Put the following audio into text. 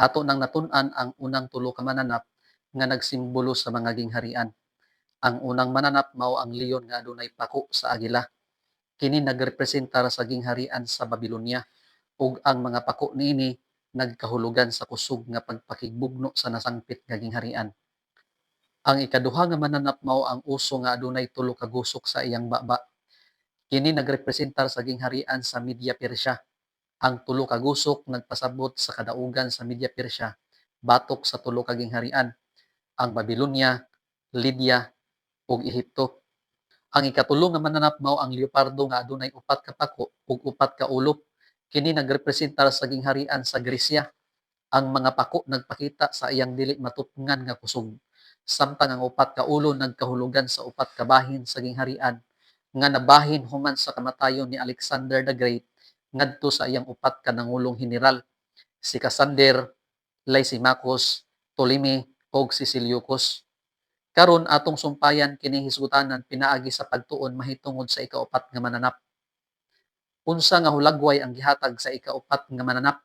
Ato nang natun-an ang unang tulo ka mananap nga nagsimbolo sa mga gingharian. Ang unang mananap mao ang leon nga adunay pako sa agila. Kini nagrepresentar sa gingharian sa Babilonia ug ang mga pako niini nagkahulugan sa kusog nga pagpakigbugno sa nasangpit nga gingharian. Ang ikaduha nga mananap mao ang uso nga adunay tulo ka gusok sa iyang baba. Kini nagrepresentar sa gingharian sa Media Persia. Ang tulo ka gusok nagpasabot sa kadaugan sa Media Persia batok sa tulo ka gingharian, ang Babylonia, Lydia ug Ehipto. Ang ikatulo nga mananap mao ang leopardo nga adunay upat ka pako ug upat ka ulo. Kini nagrepresentar sa gingharian sa Gresya. Ang mga pako nagpakita sa iyang dili matutngan nga kusog, samtang ang upat ka ulo nagkahulugan sa upat ka bahin sa gingharian nga nabahin human sa kamatayon ni Alexander the Great ngadto sa iyang upat ka nangulong general, si Cassander, Lysimachus, Ptolemy ug si Seleucus. Karon atong sumpayan kini hisgutanan pinaagi sa pagtuon mahitungod sa ikaupat nga mananap. Unsa nga hulagway ang gihatag sa ikaupat nga mananap?